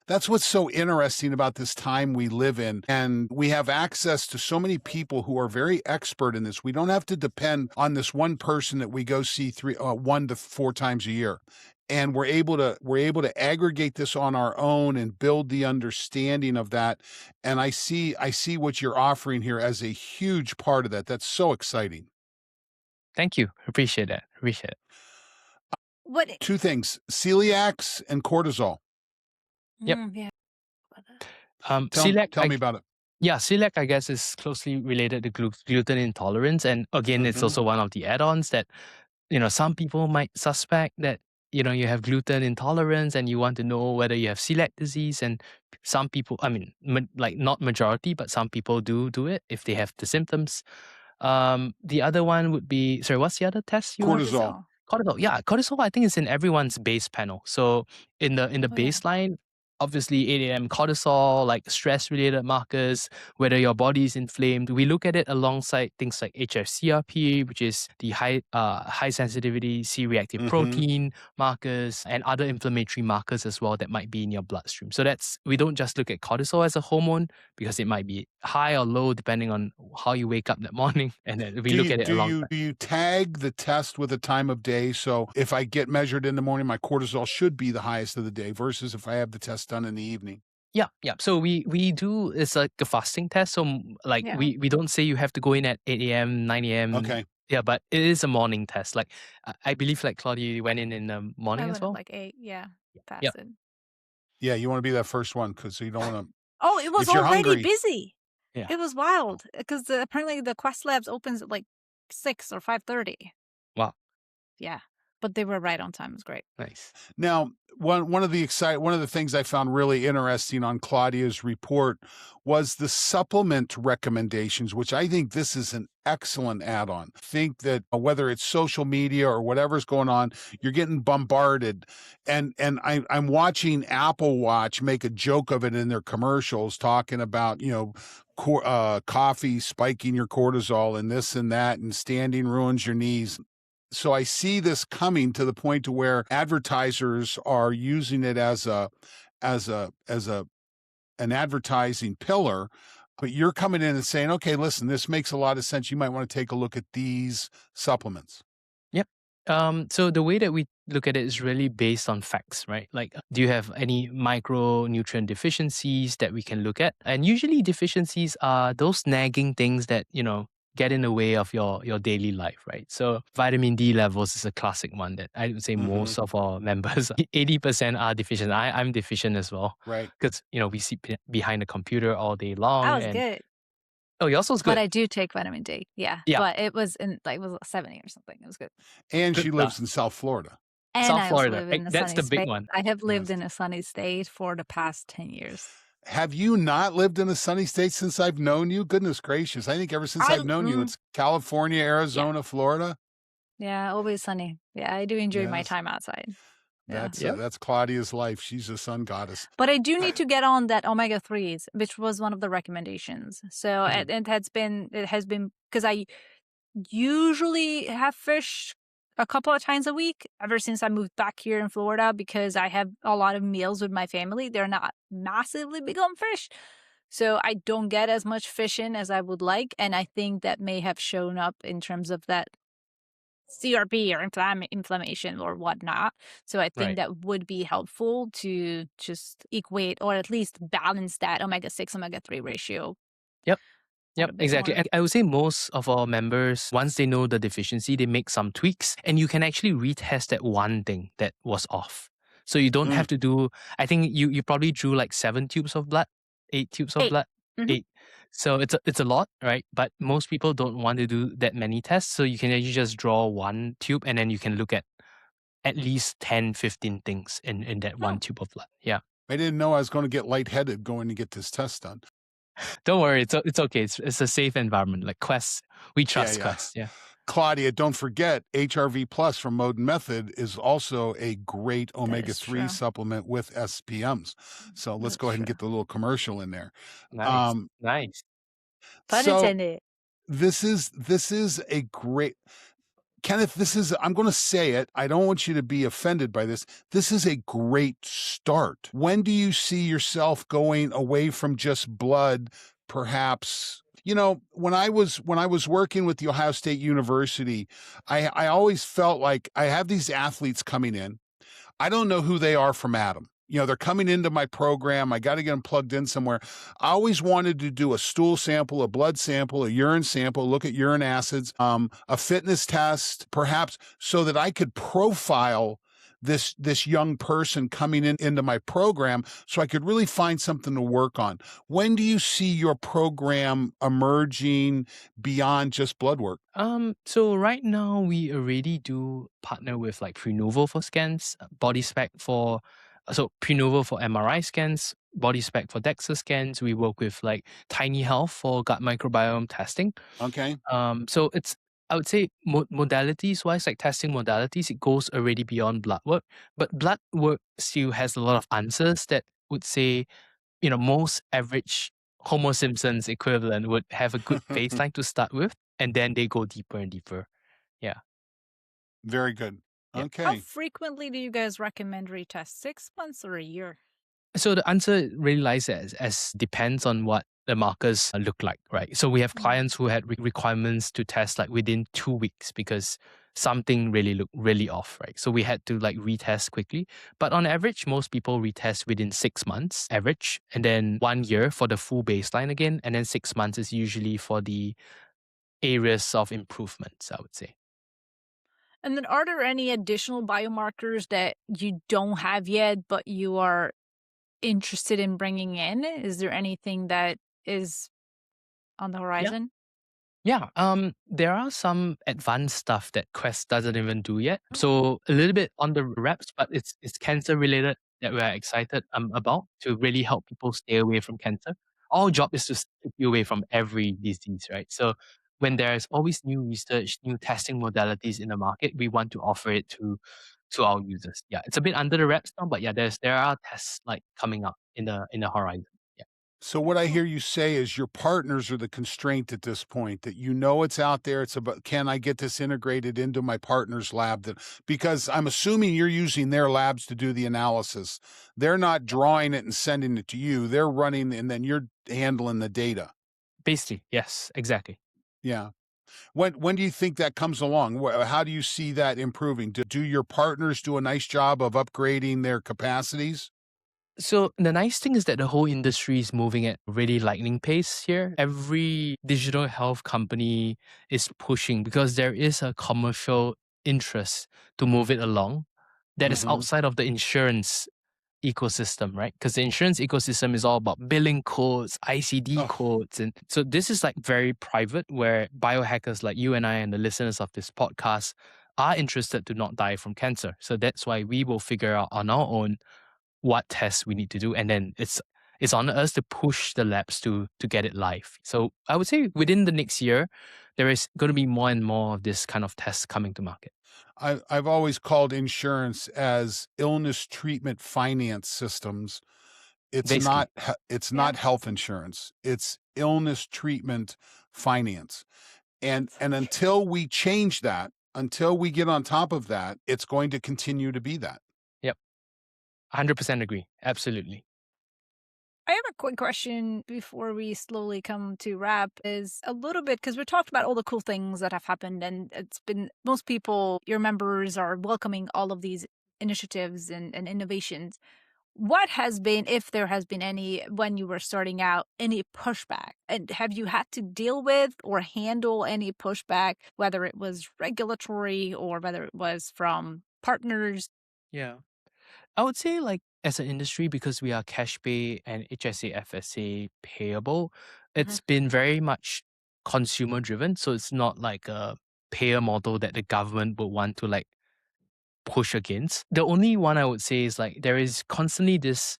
that's what's so interesting about this time we live in. And we have access to so many people who are very expert in this. We don't have to depend on this one person that we go see 1 to 4 times a year. And we're able to aggregate this on our own and build the understanding of that. And I see what you're offering here as a huge part of that. That's so exciting. Thank you. Appreciate it. What? 2 things: celiacs and cortisol. Yep. Yeah. Celiac, Tell me about it. Yeah, celiac, I guess, is closely related to gluten intolerance. And again, it's also one of the add-ons that, some people might suspect that, you have gluten intolerance and you want to know whether you have celiac disease. And some people, I mean, like not majority, but some people do it if they have the symptoms. The other one would be, sorry, what's the other test? Cortisol. Cortisol. Yeah, cortisol, I think, is in everyone's base panel. So in the baseline, obviously 8 a.m. cortisol, like stress-related markers, whether your body is inflamed. We look at it alongside things like HSCRP, which is the high sensitivity C-reactive protein markers, and other inflammatory markers as well that might be in your bloodstream. So we don't just look at cortisol as a hormone because it might be high or low depending on how you wake up that morning, and then we look at it alongside. Do you tag the test with a time of day? So if I get measured in the morning, my cortisol should be the highest of the day versus if I have the test done in the evening. Yeah. So we do, it's like a fasting test. So like we don't say you have to go in at 8 a.m., 9 a.m. Okay. Yeah, but it is a morning test. Like I believe like Klaudia, you went in the morning as well? Like 8, fasted. Yep. Yeah, you want to be that first one because you don't want to. Oh, it was if you're already hungry, busy. Yeah. It was wild because apparently the Quest Labs opens at like 6 or 5:30. Wow. Yeah, but they were right on time. It was great. Nice. Now, one of the things I found really interesting on Claudia's report was the supplement recommendations, which I think this is an excellent add-on. I think that whether it's social media or whatever's going on, you're getting bombarded. And I'm watching Apple Watch make a joke of it in their commercials, talking about, coffee spiking your cortisol and this and that, and standing ruins your knees. So I see this coming to the point to where advertisers are using it as a an advertising pillar, but you're coming in and saying, okay, listen, this makes a lot of sense. You might want to take a look at these supplements. Yep. So the way that we look at it is really based on facts, right? Like, do you have any micronutrient deficiencies that we can look at? And usually deficiencies are those nagging things that, get in the way of your daily life, right? So vitamin D levels is a classic one that I would say Mhm. most of our members, 80% are deficient. I'm deficient as well Right. because, we sit behind the computer all day That long. was And, good. oh, yours was But good. I do take vitamin D. Yeah. Yeah, But it was in like, it was 70 or something. It was good. And good she stuff. lives in South Florida. And South I also Florida, live right? in a That's sunny the big state. one. I have lived Yes. in a sunny state for the past 10 years. Have you not lived in a sunny state since I've known you? Goodness gracious. I think ever since I I've known you, mm, it's California, yeah. Arizona, Florida. Yeah, always sunny. Yeah, I do enjoy my Yes. time outside. Yeah. That's Claudia's life. She's a sun goddess. But I do need to get on that omega 3s, which was one of the recommendations. So Mhm. it has been because I usually have fish a couple of times a week ever since I moved back here in Florida because I have a lot of meals with my family. They're not massively big on fish. So I don't get as much fish in as I would like. And I think that may have shown up in terms of that CRP or inflammation or whatnot. So I think Right. that would be helpful to just equate or at least balance that omega 6, omega 3 ratio Yep. out Yep, a bit exactly. more. And I would say most of our members, once they know the deficiency, they make some tweaks and you can actually retest that one thing that was off. So you don't Mm. have to do, I think you probably drew like 7 tubes of blood, 8 tubes of 8. blood, Mhm. 8. So it's a lot, right? But most people don't want to do that many tests. So you can actually just draw one tube and then you can look at least 10, 15 things in that one Oh, tube of blood. Yeah. I didn't know I was going to get lightheaded going to get this test done. Don't worry, it's okay. It's a safe environment. Like Quest, we Yeah, trust yeah. Quest. Yeah. Claudia, don't forget HRV Plus from Mode and Method is also a great that is omega-3 true. supplement with SPMs. So let's That's go ahead and true. get the little commercial in there. Nice. Um, Nice. Pun so intended. this is a great Kenneth, I'm going to say it. I don't want you to be offended by this. This is a great start. When do you see yourself going away from just blood, perhaps? When I was working with the Ohio State University, I always felt like I have these athletes coming in. I don't know who they are from Adam. They're coming into my program. I got to get them plugged in somewhere. I always wanted to do a stool sample, a blood sample, a urine sample, look at urine acids, a fitness test, perhaps, so that I could profile this young person coming into my program so I could really find something to work on. When do you see your program emerging beyond just blood work? So right now we already do partner with like Prenuvo for scans, body spec for Prenuvo for MRI scans, body spec for DEXA scans. We work with like Tiny Health for gut microbiome testing. Okay. So it's I would say modalities wise, like testing modalities, it goes already beyond blood work. But blood work still has a lot of answers that would say, most average Homo Simpsons equivalent would have a good baseline to start with, and then they go deeper and deeper. Yeah. Very good. Yeah. How Okay. frequently do you guys recommend retest? 6 months or a year? So the answer really lies as depends on what the markers look like, right? So we have clients who had requirements to test like within 2 weeks because something really looked really off, right? So we had to like retest quickly. But on average, most people retest within 6 months average, and then 1 year for the full baseline again, and then 6 months is usually for the areas of improvements, I would say. And then are there any additional biomarkers that you don't have yet, but you are interested in bringing in? Is there anything that is on the horizon? Yeah, there are some advanced stuff that Quest doesn't even do yet. So a little bit on the reps, but it's cancer related that we're excited about to really help people stay away from cancer. Our job is to keep you away from every disease, right? So when there's always new research, new testing modalities in the market, we want to offer it to our users. Yeah, it's a bit under the wraps now, but yeah, there are tests like coming up in the horizon. Yeah. So what I hear you say is your partners are the constraint at this point, that you know it's out there. It's about, can I get this integrated into my partner's lab? That, because I'm assuming you're using their labs to do the analysis. They're not drawing it and sending it to you. They're running and then you're handling the data. Basically, yes, exactly. Yeah. When do you think that comes along? How do you see that improving? Do your partners do a nice job of upgrading their capacities? So the nice thing is that the whole industry is moving at really lightning pace here. Every digital health company is pushing because there is a commercial interest to move it along that is Mhm. outside of the insurance ecosystem, right? Because the insurance ecosystem is all about billing codes, ICD Oh, codes. And so this is like very private, where biohackers like you and I and the listeners of this podcast are interested to not die from cancer. So that's why we will figure out on our own what tests we need to do. And then it's on us to push the labs to get it live. So I would say within the next year, there is going to be more and more of this kind of tests coming to market. I've always called insurance as illness treatment finance systems. Basically. It's Yeah. not health insurance. It's illness treatment finance. And until we change that, until we get on top of that, it's going to continue to be that. Yep. 100% agree. Absolutely. I have a quick question before we slowly come to wrap is a little bit because we talked about all the cool things that have happened and it's been most people, your members are welcoming all of these initiatives and innovations. What has been, if there has been any, when you were starting out, any pushback? And have you had to deal with or handle any pushback, whether it was regulatory or whether it was from partners? Yeah. I would say, like, as an industry, because we are cash pay and HSA, FSA payable, Mhm. it's been very much consumer driven. So it's not like a payer model that the government would want to like push against. The only one I would say is like there is constantly this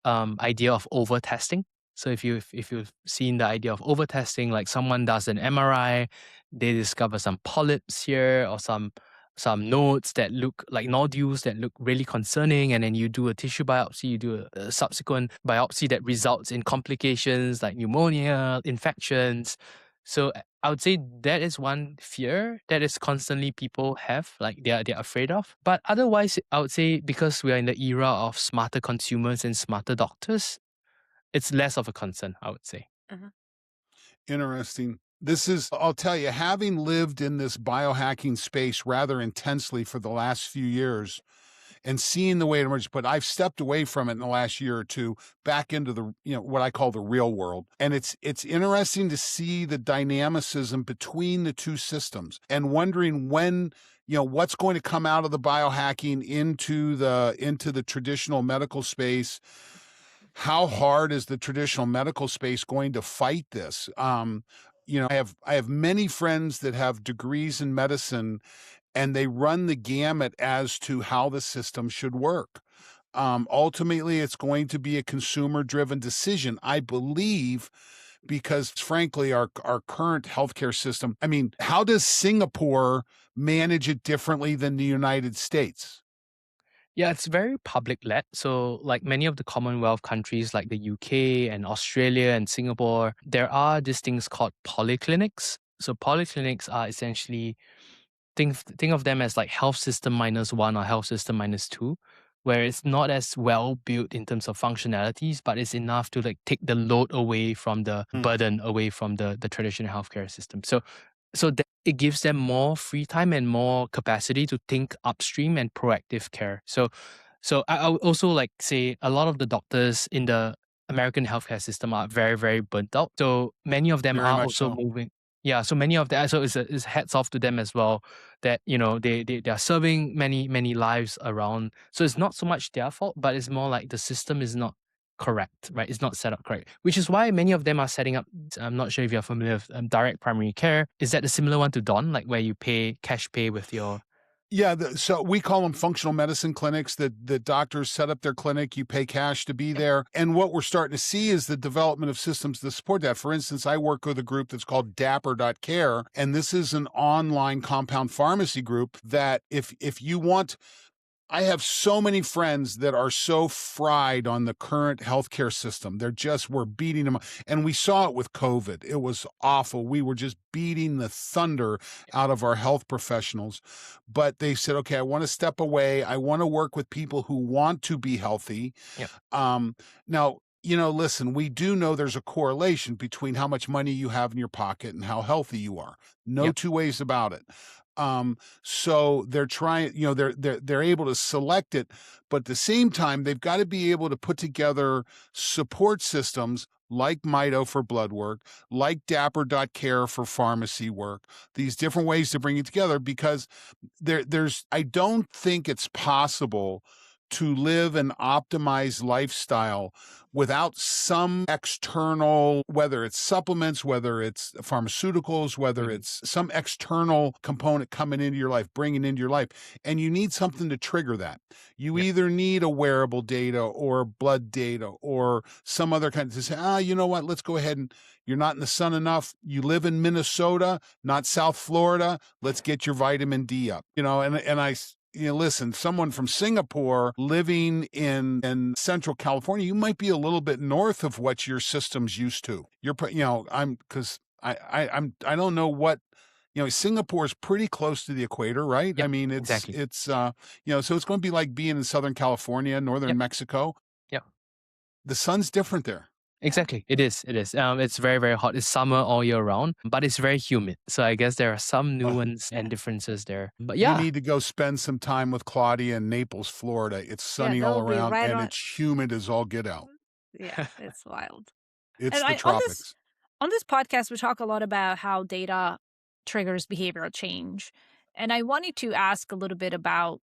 idea of over testing. So if you've seen the idea of over testing, like someone does an MRI, they discover some polyps here or some nodes that look like nodules that look really concerning, and then you do a tissue biopsy, you do a subsequent biopsy that results in complications like pneumonia, infections. So I would say that is one fear that is constantly people have, like they're afraid of. But otherwise, I would say because we are in the era of smarter consumers and smarter doctors, it's less of a concern, I would say. Mhm. Interesting. This is, I'll tell you, having lived in this biohacking space rather intensely for the last few years and seeing the way it emerges, but I've stepped away from it in the last year or two back into the, what I call the real world. And it's interesting to see the dynamicism between the two systems and wondering when, what's going to come out of the biohacking into the traditional medical space. How hard is the traditional medical space going to fight this? I have many friends that have degrees in medicine, and they run the gamut as to how the system should work. Ultimately, it's going to be a consumer-driven decision, I believe, because frankly, our current healthcare system. I mean, how does Singapore manage it differently than the United States? Yeah, it's very public led. So, like many of the Commonwealth countries, like the UK and Australia and Singapore, there are these things called polyclinics. So, polyclinics are essentially think of them as like health system minus one or health system minus two, where it's not as well built in terms of functionalities, but it's enough to like take the load away from the Hmm. burden away from the traditional healthcare system. So that it gives them more free time and more capacity to think upstream and proactive care. So I would also like say a lot of the doctors in the American healthcare system are very, very burnt out. So many of them Very are much also so. moving. Yeah, so many of that. So it's hats off to them as well. That they are serving many lives around. So it's not so much their fault, but it's more like the system is not correct, right? It's not set up correct, which is why many of them are setting up. I'm not sure if you're familiar with direct primary care. Is that a similar one to Don, like where you pay cash pay with your? Yeah, so we call them functional medicine clinics that doctors set up their clinic, you pay cash to be there. And what we're starting to see is the development of systems to support that. For instance, I work with a group that's called Dapper.care, and this is an online compound pharmacy group that if you want I have so many friends that are so fried on the current healthcare system. We're beating them. And we saw it with COVID. It was awful. We were just beating the thunder out of our health professionals. But they said, okay, I want to step away. I want to work with people who want to be healthy. Yep. Now, listen, we do know there's a correlation between how much money you have in your pocket and how healthy you are. No Yep. two ways about it. So they're trying, they're able to select it, but at the same time, they've got to be able to put together support systems like Mito for blood work, like Dapper.care for pharmacy work, these different ways to bring it together, because I don't think it's possible to live an optimized lifestyle without some external, whether it's supplements, whether it's pharmaceuticals, whether it's some external component coming into your life, bringing into your life. And you need something to trigger that. You Yep. either need a wearable data or blood data or some other kind to say, you know what, let's go ahead and you're not in the sun enough. You live in Minnesota, not South Florida. Let's get your vitamin D up, listen, someone from Singapore living in Central California, you might be a little bit north of what your system's used to. I don't know what, Singapore is pretty close to the equator, right? Yep. I mean, Exactly. so it's going to be like being in Southern California, Northern Yep. Mexico. Yep. The sun's different there. Exactly. It is. It's very, very hot. It's summer all year round, but it's very humid. So I guess there are some nuance and differences there. But You yeah, need to go spend some time with Klaudia in Naples, Florida. It's sunny all they'll be around right and on. it's humid as all get out. Yeah, it's wild. It's And the I tropics. on this podcast we talk a lot about how data triggers behavioral change. And I wanted to ask a little bit about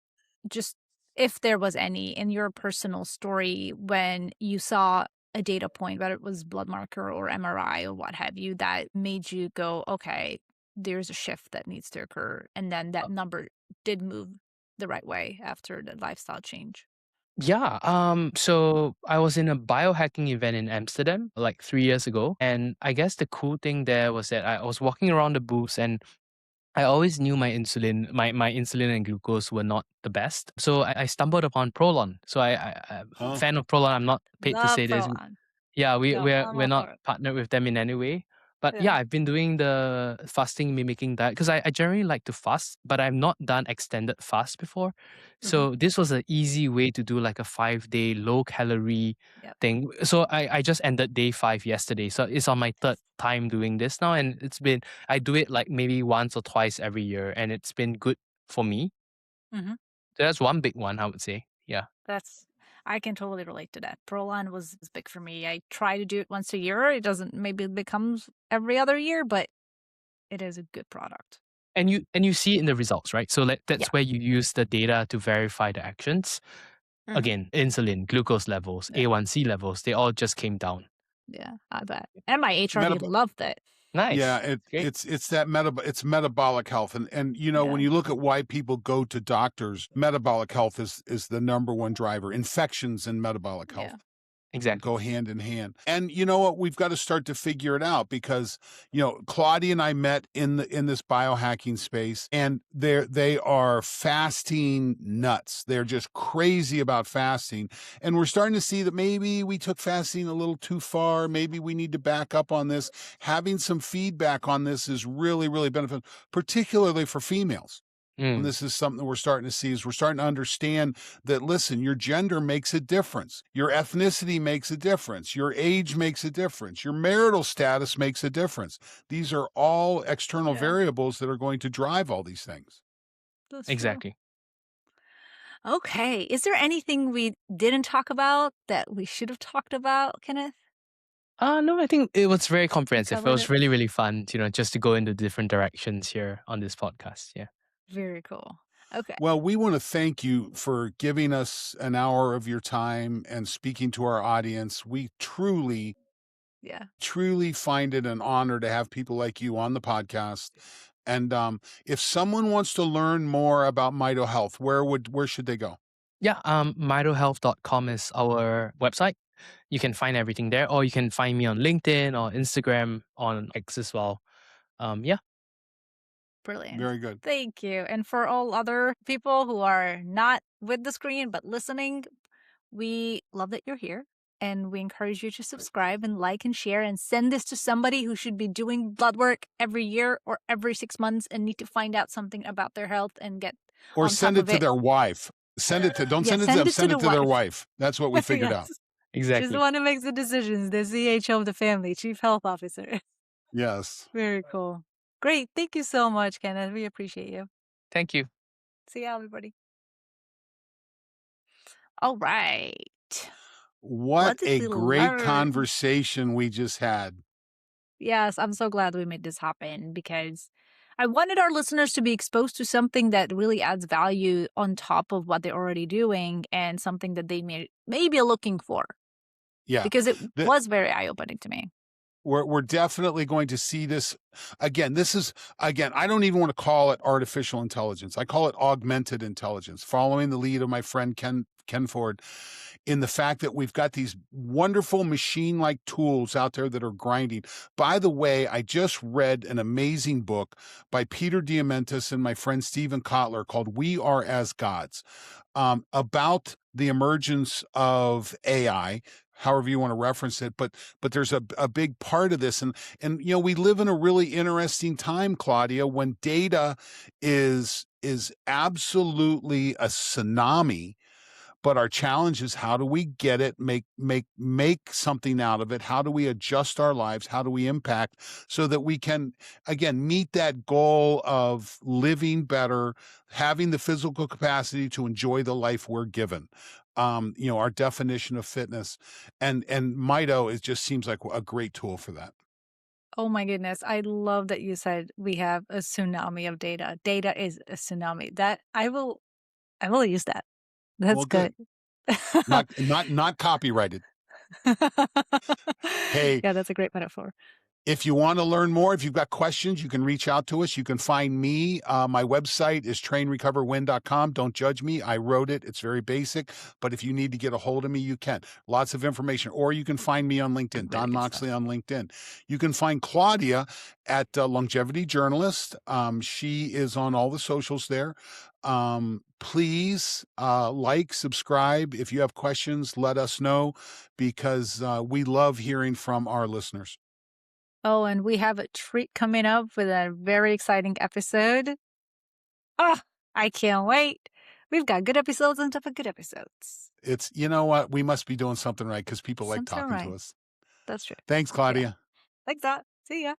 just if there was any in your personal story when you saw a data point, whether it was blood marker or MRI or what have you, that made you go, okay, there's a shift that needs to occur. And then that number did move the right way after the lifestyle change. yeah. So I was in a biohacking event in Amsterdam like 3 years ago, and I guess the cool thing there was that I was walking around the booths and I always knew my insulin and glucose were not the best. So I stumbled upon Prolon. So I'm a fan of Prolon. I'm not paid to Love say this. Prolon. Yeah, Go, I'm we're all not for it. partnered with them in any way. But yeah, Yeah. I've been doing the fasting mimicking diet because I generally like to fast, but I've not done extended fast before. So this was an easy way to do like a 5-day low calorie Yep. thing. So I just ended day 5 yesterday. So it's on my third time doing this now. And I do it like maybe once or twice every year. And it's been good for me. Mhm. So that's one big one, I would say. Yeah. I can totally relate to that. Prolon was big for me. I try to do it once a year. It doesn't, maybe it becomes every other year, but it is a good product. And you see it in the results, right? So that's Yeah. where you use the data to verify the actions. Mhm. Again, insulin, glucose levels, Yeah. A1C levels, they all just came down. Yeah, I bet. And my HRV Metab- loved it. Nice. Yeah, Great. it's that it's metabolic health, and when Yeah. you look at why people go to doctors, metabolic health is the number one driver. Infections and metabolic health Yeah. Exactly. go hand in hand. And you know what? We've got to start to figure it out because, Claudia and I met in this biohacking space, and they are fasting nuts. They're just crazy about fasting. And we're starting to see that maybe we took fasting a little too far. Maybe we need to back up on this. Having some feedback on this is really, really beneficial, particularly for females. And this is something that we're starting to see is we're starting to understand that, listen, your gender makes a difference. Your ethnicity makes a difference. Your age makes a difference. Your marital status makes a difference. These are all external Yeah. variables that are going to drive all these things. That's true. Exactly. Okay. Is there anything we didn't talk about that we should have talked about, Kenneth? No, I think it was very comprehensive. It covered was it? really, really fun, just to go into different directions here on this podcast. Yeah. Very cool. Okay. Well, we want to thank you for giving us an hour of your time and speaking to our audience. We truly, Yeah. truly find it an honor to have people like you on the podcast. And if someone wants to learn more about Mito Health, where should they go? Yeah. Mitohealth.com is our website. You can find everything there, or you can find me on LinkedIn or Instagram, on X as well. Yeah. Brilliant. Very good. Thank you. And for all other people who are not with the screen but listening, we love that you're here. And we encourage you to subscribe and like and share and send this to somebody who should be doing blood work every year or every 6 months and need to find out something about their health and get Or on send top it of to their wife. Send it to, don't Yeah, send it to them, send send it it to to the their wife. wife. That's what we figured out. Yes. She's Exactly. the one who makes the decisions, the CHO of the family, Chief Health Officer. Yes. Very cool. Great. Thank you so much, Kenneth. We appreciate you. Thank you. See ya, everybody. All right. What did a we great learn? conversation we just had. Yes, I'm so glad we made this happen because I wanted our listeners to be exposed to something that really adds value on top of what they're already doing and something that they may be looking for, Yeah. because it The- was very eye-opening to me. We're definitely going to see this again. I don't even want to call it artificial intelligence. I call it augmented intelligence, following the lead of my friend Ken Ford, in the fact that we've got these wonderful machine-like tools out there that are grinding. By the way, I just read an amazing book by Peter Diamandis and my friend Stephen Kotler called We Are as Gods, about the emergence of AI, however you want to reference it, but there's a big part of this. And we live in a really interesting time, Klaudia, when data is absolutely a tsunami. But our challenge is, how do we get it, make something out of it? How do we adjust our lives? How do we impact so that we can, again, meet that goal of living better, having the physical capacity to enjoy the life we're given? Our definition of fitness, and Mito, it just seems like a great tool for that. Oh my goodness. I love that you said we have a tsunami of data. Data is a tsunami. That I will use that. That's Well, good. Not copyrighted. Hey, Yeah, that's a great metaphor. if you want to learn more, if you've got questions, you can reach out to us. You can find me. My website is trainrecoverwin.com. Don't judge me. I wrote it. It's very basic. But if you need to get a hold of me, you can. Lots of information. Or you can find me on LinkedIn, Really Don good Moxley stuff. on LinkedIn. You can find Klaudia at Longevity Journalist. She is on all the socials there. Please like, subscribe. If you have questions, let us know, because we love hearing from our listeners. Oh, and we have a treat coming up with a very exciting episode. Ah, I can't wait. We've got good episodes on top of good episodes. It's, you know what? We must be doing something right, because people like Something talking right. to us. That's true. Thanks, Klaudia. Like that. See ya.